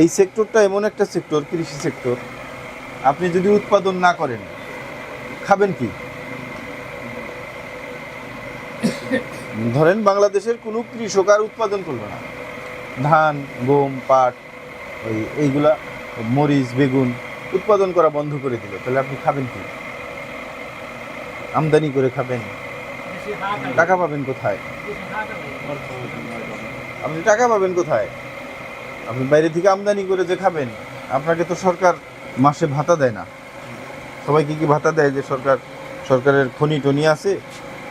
এই সেক্টরটা এমন একটা সেক্টর, কৃষি সেক্টর, আপনি যদি উৎপাদন না করেন খাবেন কি? ধরেন বাংলাদেশের কোনো কৃষক আর উৎপাদন করলো না, ধান, গম, পাট, এইগুলা, মরিচ, বেগুন উৎপাদন করা বন্ধ করে দিল, তাহলে আপনি খাবেন কি? আমদানি করে খাবেন? টাকা পাবেন কোথায়? আপনি টাকা পাবেন কোথায়? আপনি বাইরে থেকে আমদানি করে যে খাবেন, আপনাকে তো সরকার মাসে ভাতা দেয় না। সবাইকে কি ভাতা দেয়? যে সরকারের খনি টনি আছে,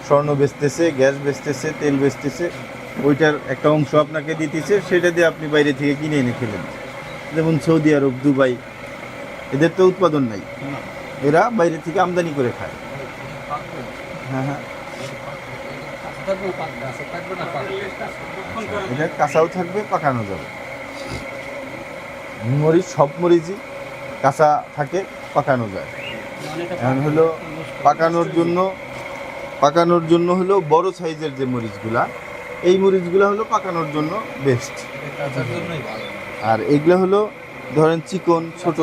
স্বর্ণ বেচতেছে, গ্যাস বেচতেছে, তেল বেচতেছে, ওইটার একটা অংশ আপনাকে দিতেছে, সেটা দিয়ে আপনি বাইরে থেকে কিনে এনে খেলেন। যেমন সৌদি আরব, দুবাই, এদের তো উৎপাদন নাই, এরা বাইরে থেকে আমদানি করে খায়। হ্যাঁ হ্যাঁ, এটা কাঁচাও থাকবে, পাকানো যাবে। মরিচ, সব মরিচই কাঁচা থাকে, পাকানো যায়। এখন হলো পাকানোর জন্য হলো বড় সাইজের যে মরিচগুলা, এই মরিচগুলা হলো পাকানোর জন্য বেস্ট। আর এগুলো হলো ধরেন চিকন ছোট,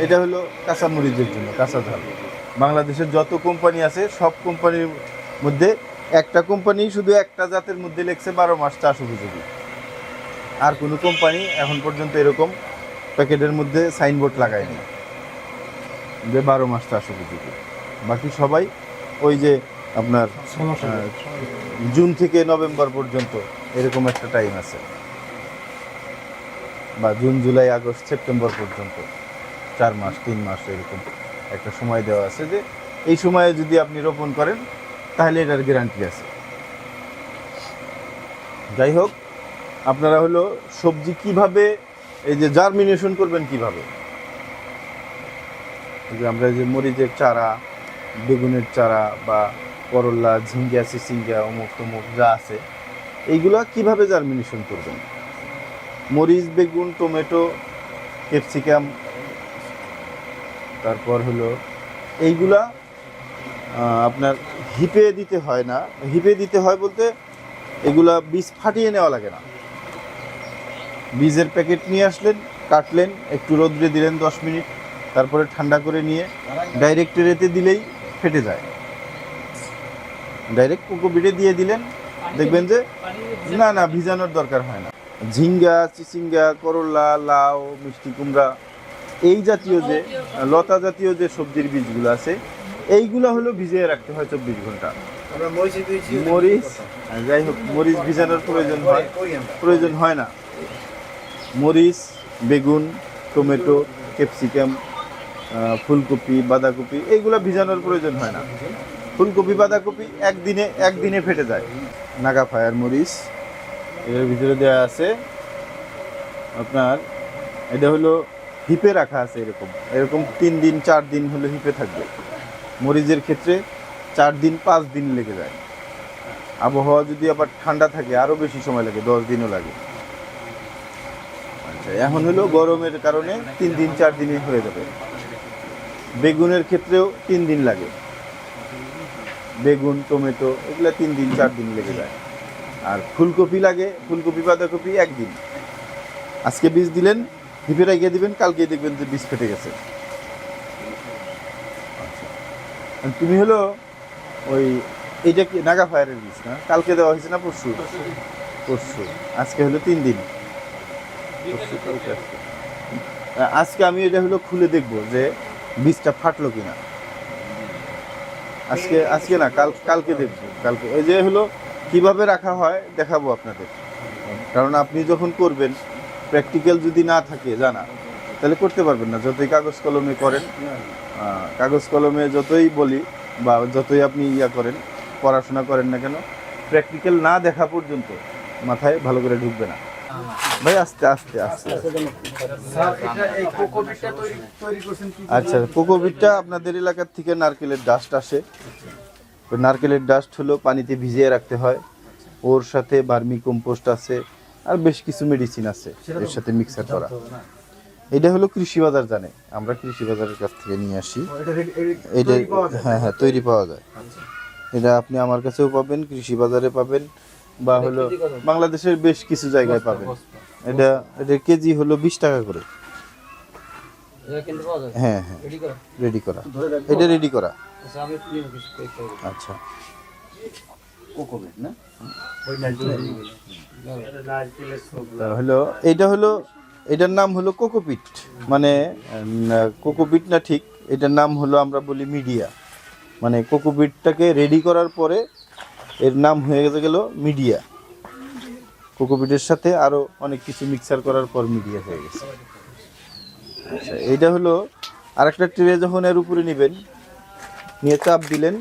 এটা হলো কাঁচা মরিচের জন্য, কাঁচা ঝাল। বাংলাদেশের যত কোম্পানি আছে সব কোম্পানির মধ্যে একটা কোম্পানি শুধু একটা জাতের মধ্যে লেখছে 12 মাস চাষ উপযোগী। আর কোনো কোম্পানি এখন পর্যন্ত এরকম প্যাকেটের মধ্যে সাইনবোর্ড লাগায়নি যে 12 মাস চাষ উপযোগী। বাকি সবাই ওই যে আপনার জুন থেকে নভেম্বর পর্যন্ত এরকম একটা টাইম আছে, বা জুন, জুলাই, আগস্ট, সেপ্টেম্বর পর্যন্ত 4 মাস 3 মাস এরকম একটা সময় দেওয়া আছে, যে এই সময়ে যদি আপনি রোপণ করেন তাহলে এটার গ্যারান্টি আছে। যাই হোক, আপনারা হলো সবজি কিভাবে এই যে জার্মিনেশন করবেন কিভাবে, যে আমরা যে মরিচের চারা, বেগুনের চারা বা করল্লা, ঝিঙ্গা, চিচিঙ্গা, অমুক তমুক যা আছে, এইগুলা কিভাবে জার্মিনেশন করবেন? মরিচ, বেগুন, টমেটো, ক্যাপসিকাম, তারপর হলো এইগুলা আপনার হিপে দিতে হয় না। হিপে দিতে হয় বলতে এগুলা বীজ ফাটিয়ে নেওয়া লাগে না। বীজের প্যাকেট নিয়ে আসলেন, কাটলেন, একটু রোদ্রে দিলেন 10 মিনিট, তারপরে ঠান্ডা করে নিয়ে ডাইরেক্ট ট্রেতে দিলেই ফেটে যায়। ডাইরেক্ট কোকোপিটে দিয়ে দিলেন, দেখবেন যে না ভিজানোর দরকার হয় না। ঝিঙ্গা, চিচিঙ্গা, করলা, লাউ, মিষ্টি কুমড়া, এই জাতীয় যে লতা জাতীয় যে সবজির বীজগুলো আছে, এইগুলো হলো ভিজিয়ে রাখতে হয় 24 ঘন্টা। মরিচ, যাই হোক, মরিচ ভিজানোর প্রয়োজন হয় না। মরিচ, বেগুন, টমেটো, ক্যাপসিকাম, ফুলকপি, বাঁধাকপি, এইগুলো ভিজানোর প্রয়োজন হয় না। ফুলকপি, বাঁধাকপি একদিনে ফেটে যায়। নাগা ফায়ার মরিচ এর ভিতরে দেওয়া আছে আপনার, এটা হলো হিপে রাখা আছে, এরকম 3 দিন 4 দিন হলো হিপে থাকবে। মরিচের ক্ষেত্রে 4 দিন 5 দিন লেগে যায়। আবহাওয়া যদি আবার ঠান্ডা থাকে আরও বেশি সময় লাগে, 10 দিনও লাগে। আচ্ছা, এখন হলো গরমের কারণে 3 দিন 4 দিনে হয়ে যাবে। বেগুনের ক্ষেত্রেও 3 দিন লাগে। বেগুন, টমেটো, এগুলো 3 দিন 4 দিন লেগে যায়। আর ফুলকপি লাগে, ফুলকপি, বাঁধাকপি 1 দিন। আজকে বীজ দিলেন, হিপে রেখে দিবেন, কালকে দেখবেন যে বীজ ফেটে গেছে। আচ্ছা, তুমি হলো ওই, এইটা কি নাগা ফায়ারের বীজ না? কালকে দেওয়া হয়েছে না পরশু? আজকে হলো 3 দিন। আজকে আমি এটা হলো খুলে দেখবো যে বীজটা ফাটলো কিনা। আজকে না, কালকে দেখবো। কালকে এই যে হলো কিভাবে রাখা হয় দেখাবো আপনাদের। কারণ আপনি যখন করবেন, প্র্যাকটিক্যাল যদি না থাকে জানা, তাহলে করতে পারবেন না। যতই কাগজ কলমে করেন, কাগজ কলমে যতই বলি বা যতই আপনি করেন, পড়াশোনা করেন না কেন, প্র্যাকটিক্যাল না দেখা পর্যন্ত মাথায় ভালো করে ঢুকবে না। ভাই আস্তে আস্তে। আচ্ছা, কোকোপিটটা আপনাদের এলাকার থেকে নারকেলের ডাস্ট আসে। ওই নারকেলের ডাস্ট হলো পানিতে ভিজিয়ে রাখতে হয়, ওর সাথে ভার্মি কম্পোস্ট আছে, আর বেশ কিছু মেডিসিন আছে এর সাথে মিক্সার করা। এটা হলো কৃষি বাজার জানে, আমরা কৃষি বাজারের কাছ থেকে নিয়ে আসি। এটা হ্যাঁ তৈরি পাওয়া যায়। এটা আপনি আমার কাছেও পাবেন, কৃষি বাজারে পাবেন, বা হলো বাংলাদেশের বেশ কিছু জায়গায় পাবেন। এটা এটা কেজি হলো 20 টাকা করে। এটা কিনতে পাওয়া যায়? হ্যাঁ হ্যাঁ, রেডি করা? রেডি করা, এটা রেডি করা। আচ্ছা আমি একটু নিব কিছু কয়েকটা। আচ্ছা, কোকোপিট না? তা হলো এইটা হলো, এটার নাম হলো কোকোপিট, মানে কোকোপিট না, ঠিক এটার নাম হলো আমরা বলি মিডিয়া, মানে কোকোপিটটাকে রেডি করার পরে এর নাম হয়ে গেল মিডিয়া। কোকোপিটের সাথে আরও অনেক কিছু মিক্সার করার পর মিডিয়া হয়ে গেছে। আচ্ছা, এইটা হলো আরেকটা ট্রে, যখন এর উপরে নেবেন, নিয়ে চাপ দিলেন,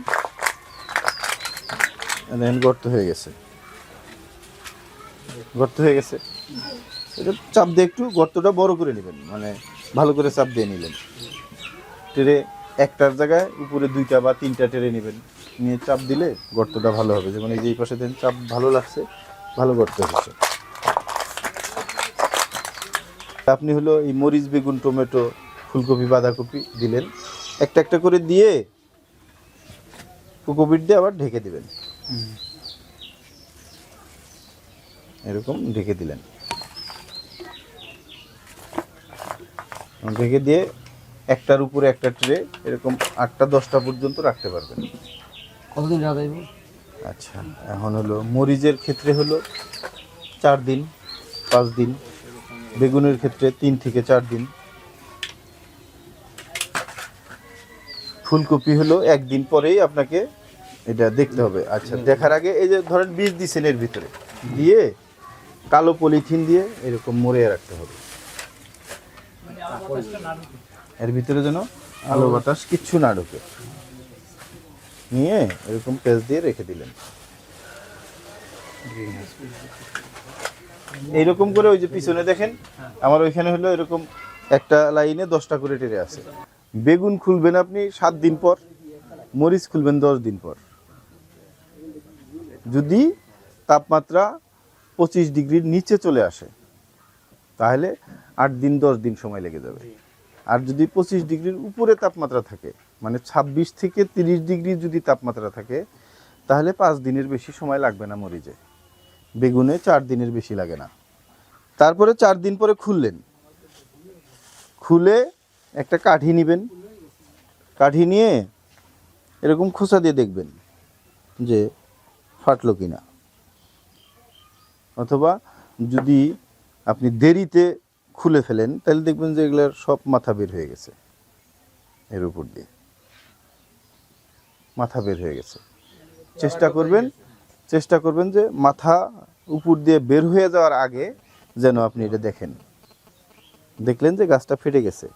দেখেন গর্ত হয়ে গেছে, গর্ত হয়ে গেছে। এটা চাপ দিয়ে একটু গর্তটা বড় করে নেবেন, মানে ভালো করে চাপ দিয়ে নিলেন। ট্রে একটার জায়গায় উপরে 2টা বা 3টা ট্রে নেবেন, নিয়ে চাপ দিলে গর্তটা ভালো হবে। যেমন এই যে এই পাশে দেন, চাপ ভালো লাগছে, ভালো গর্ত হয়েছে। আপনি হলো এই মরিচ, বেগুন, টমেটো, ফুলকপি, বাঁধাকপি দিলেন, একটা একটা করে দিয়ে কোকোপিট দিয়ে আবার ঢেকে দিবেন, এরকম ঢেকে দিলেন। ঢেকে দিয়ে একটার উপরে একটা ট্রে এরকম 8টা 10টা পর্যন্ত রাখতে পারবেন। কতদিন রাখা যাবে? আচ্ছা, এখন হলো মরিচের ক্ষেত্রে হলো 4 দিন 5 দিন, বেগুনের ক্ষেত্রে 3 থেকে 4 দিন, ফুলকপি হলো 1 দিন পরেই আপনাকে এটা দেখতে হবে। আচ্ছা, দেখার আগে এই যে ধরেন বীজ দিচ্ছেন, এর ভিতরে দিয়ে কালো পলিথিন দিয়ে এরকম মুড়িয়ে রাখতে হবে, এর ভিতরে যেন আলো বাতাস কিচ্ছু না ঢোকে। নিয়ে এরকম পেঁচ দিয়ে রেখে দিলেন। এইরকম করে ওই যে পিছনে দেখেন, আমার ওইখানে হলো এরকম একটা লাইনে 10টা করে ট্রে আছে। বেগুন খুলবেন আপনি 7 দিন পর, মরিচ খুলবেন 10 দিন পর। যদি তাপমাত্রা 25 ডিগ্রির নিচে চলে আসে তাহলে 8 দিন 10 দিন সময় লেগে যাবে। আর যদি 25 ডিগ্রির উপরে তাপমাত্রা থাকে, মানে 26 থেকে 30 ডিগ্রি যদি তাপমাত্রা থাকে, তাহলে 5 দিনের বেশি সময় লাগবে না মরিচে। বেগুনে 4 দিনের বেশি লাগে না। তারপরে 4 দিন পরে খুললেন, খুলে একটা কাঠি নেবেন, কাঠি নিয়ে এরকম খোসা দিয়ে দেখবেন যে ফাটলো কিনা, অথবা যদি আপনি দেরিতে খুলে ফেলেন তাহলে দেখবেন যে এগুলোর সব মাথা বের হয়ে গেছে, এর উপর দিয়ে মাথা বের হয়ে গেছে। চেষ্টা করবেন যে মাথা উপর দিয়ে বের হয়ে যাওয়ার আগে যেন আপনি এটা দেখেন। দেখলেন যে গাছটা ফেটে গেছে,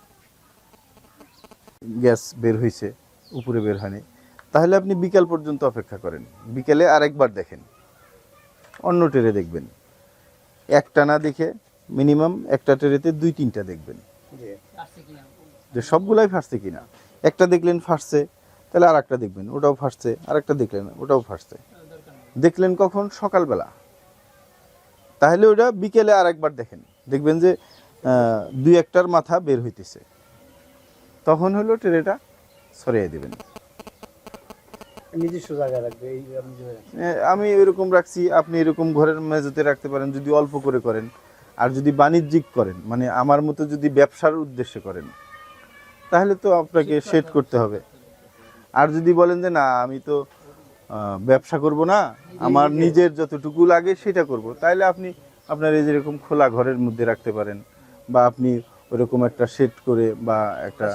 গ্যাস বের হয়েছে, উপরে বের হয়নি, তাহলে আপনি বিকাল পর্যন্ত অপেক্ষা করেন। বিকেলে আরেকবার দেখেন, অন্য ট্রে দেখবেন। একটা না দেখে মিনিমাম একটা ট্রেতে 2-3টা দেখবেন যে সবগুলাই ফাটছে কিনা। একটা দেখলেন ফাটছে, তাহলে আর একটা দেখবেন, ওটাও ফাটছে, আর একটা দেখলেন ওটাও ফাটছে। দেখলেন কখন? সকালবেলা, তাহলে ওটা বিকেলে আরেকবার দেখেন, দেখবেন যে 2-1টার মাথা বের হইতেছে, তখন হলো ট্রেটা সরিয়ে দেবেন। নিজস্ব জায়গায় রাখবে এই আমি এরকম রাখছি, আপনি এরকম ঘরের মেঝেতে রাখতে পারেন যদি অল্প করে করেন। আর যদি বাণিজ্যিক করেন, মানে আমার মতো যদি ব্যবসার উদ্দেশ্যে করেন, তাহলে তো আপনাকে সেট করতে হবে। আর যদি বলেন যে না আমি তো ব্যবসা করব না, আমার নিজের যতটুকু লাগে সেটা করব, তাহলে আপনি আপনার এই যেরকম খোলা ঘরের মধ্যে রাখতে পারেন, বা আপনি ওরকম একটা সেট করে বা একটা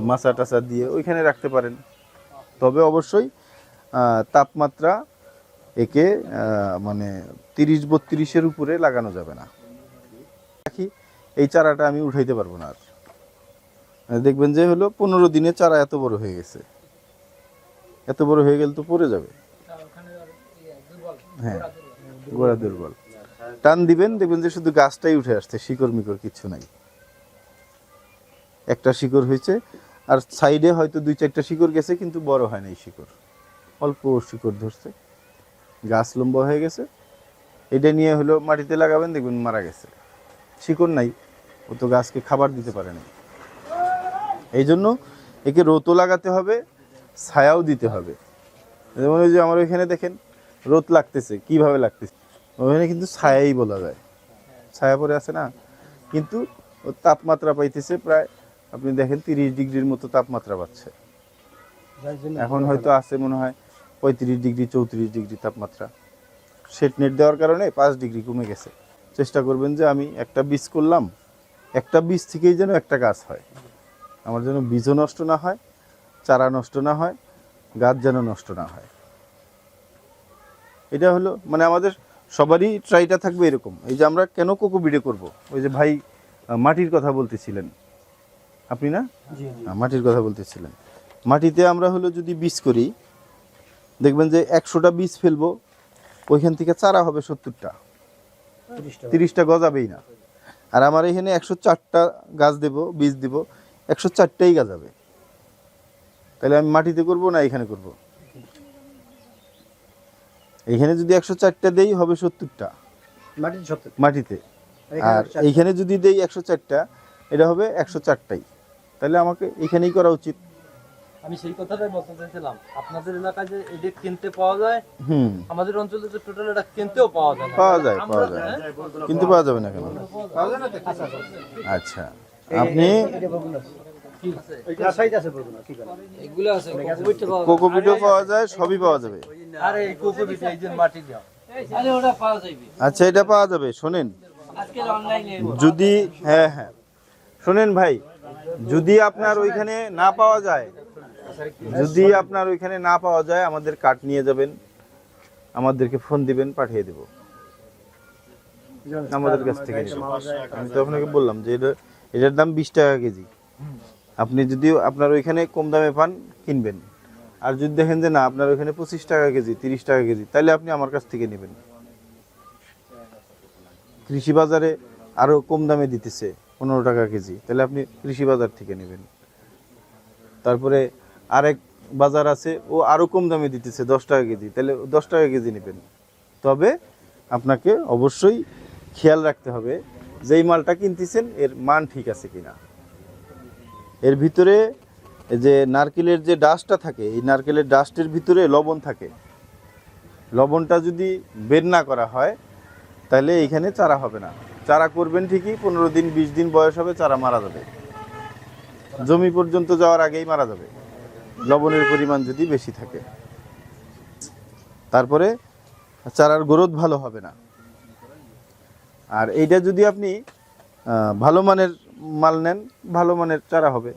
মাছা টাছা দিয়ে ওইখানে রাখতে পারেন। তবে অবশ্যই তাপমাত্রা একে মানে 30-32-এর উপরে লাগানো যাবে না। দেখি এই চারাটা আমি উঠাইতে পারবো না, আর দেখবেন যে হলো 15 দিনে চারা এত বড় হয়ে গেছে। এত বড় হয়ে গেলে তো পড়ে যাবে। হ্যাঁ, গোড়া দুর্বল। টান দিবেন, দেখবেন যে শুধু গাছটাই উঠে আসছে, শিকড় মিকড় কিচ্ছু নাই। একটা শিকড় হয়েছে, আর সাইডে হয়তো 2-4টা শিকড় গেছে, কিন্তু বড় হয় না এই শিকড়, অল্প শিকড় ধরছে, গাছ লম্বা হয়ে গেছে। এটা নিয়ে হলো মাটিতে লাগাবেন, দেখবেন মারা গেছে, শিকড় নাই, ও তো গাছকে খাবার দিতে পারে না। এই জন্য একে রোদও লাগাতে হবে, ছায়াও দিতে হবে। যেমন ওই যে আমার ওইখানে দেখেন রোদ লাগতেছে, কিভাবে লাগতেছে, ওখানে কিন্তু ছায়াই বলা যায়, ছায়া পড়ে আছে না, কিন্তু ও তাপমাত্রা পাইতেছে প্রায়, আপনি দেখেন 30 ডিগ্রির মতো তাপমাত্রা পাচ্ছে। এখন হয়তো আছে মনে হয় 35 ডিগ্রি 34 ডিগ্রি তাপমাত্রা। শেড নেট দেওয়ার কারণে 5 ডিগ্রি কমে গেছে। চেষ্টা করবেন যে আমি একটা বীজ করলাম, একটা বীজ থেকেই যেন একটা গাছ হয়, আমার যেন বীজও নষ্ট না হয়, চারা নষ্ট না হয়, গাছ যেন নষ্ট না হয়। এটা হলো মানে আমাদের সবারই ট্রাইটা থাকবে এরকম। এই যে আমরা কেন কোকোপিটে করব, ওই যে ভাই মাটির কথা বলতেছিলেন আপনি না, মাটির কথা বলতেছিলেন। মাটিতে আমরা হলো যদি বীজ করি, দেখবেন যে 100টা বীজ ফেলবো, ওইখান থেকে চারা হবে 70টা, 30টা গজাবেই না। আর আমার এখানে 104টা গাছ দেব, বীজ দিব, 104টাই গাজাবে। তাহলে আমি মাটিতে করব না এখানে করব? এইখানে যদি 104টা দেই হবে 70টা মাটিতে, আর এইখানে যদি দেই 104টা, এটা হবে 104টাই। তাহলে আমাকে এখানেই করা উচিত। আমি সেই কথাটাই বলতে চাইছিলাম, আপনাদের এলাকায় যে এটা কিনতে পাওয়া যায়, আমাদের অঞ্চলে যে টোটাল এটা কিনতেও পাওয়া যায় না। পাওয়া যায়, পাওয়া যায়, কিন্তু পাওয়া যাবে না কেন? আচ্ছা, আপনি এগুলো আছে, কোকোপিটে পাওয়া যায়। কোকোপিটও পাওয়া যায়, সবই পাওয়া যাবে। আরে এই কোকোপিটে এই যে মাটি দাও, আরে ওটা পাওয়া যাবে। আচ্ছা, এটা পাওয়া যাবে। শোনেন, আজকে অনলাইনে যদি হ্যাঁ হ্যাঁ শোনেন ভাই, যদি আপনার ওইখানে না পাওয়া যায়, যদি আপনার ওইখানে না পাওয়া যায়, আমাদের কাঠ নিয়ে যাবেন, আমাদেরকে ফোন দিবেন, পাঠিয়ে দেব আমাদের কাছ থেকে নিবেন। আমি তো আপনাকে বললাম যে এটার দাম 20 টাকা কেজি। আপনি যদি আপনার ওইখানে কম দামে পান, কিনবেন। আর যদি দেখেন যে না, আপনার ওইখানে 25 টাকা কেজি, 30 টাকা কেজি, তাহলে আপনি আমার কাছ থেকে নেবেন। কৃষি বাজারে আরো কম দামে দিতেছে 15 টাকা কেজি, তাহলে আপনি কৃষি বাজার থেকে নেবেন। তারপরে আরেক বাজার আছে, ও আরো কম দামে দিতেছে 10 টাকা কেজি, তাহলে 10 টাকা কেজি নেবেন। তবে আপনাকে অবশ্যই খেয়াল রাখতে হবে যে এই মালটা কিনতেছেন এর মান ঠিক আছে কিনা। এর ভিতরে যে নারকেলের যে ডাস্টটা থাকে, এই নারকেলের ডাস্টের ভিতরে লবণ থাকে। লবণটা যদি বের না করা হয়, তাহলে এইখানে চারা হবে না। চারা করবেন ঠিকই, 15 দিন 20 দিন বয়স হবে, চারা মারা যাবে, জমি পর্যন্ত যাওয়ার আগেই মারা যাবে, লবণের পরিমাণ যদি বেশি থাকে। তারপরে চারার গ্রোথ ভালো হবে না। আর এইটা যদি আপনি ভালো মানের মাল নেন, ভালো মানের চারা হবে।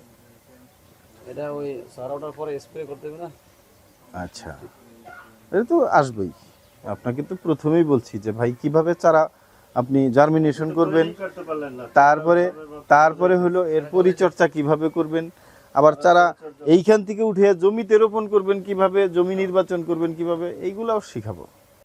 এটা ওই সারাটার পরে স্প্রে করতে হবে না? আচ্ছা, এটা তো আসবেই। আপনাকে তো প্রথমেই বলছি যে ভাই কিভাবে চারা আপনি জার্মিনেশন করবেন, তারপরে হলো এর পরিচর্যা কিভাবে করবেন, আবার চারা এইখান থেকে উঠে জমিতে রোপণ করবেন কিভাবে, জমি নির্বাচন করবেন কিভাবে, এইগুলাও শিখাবো।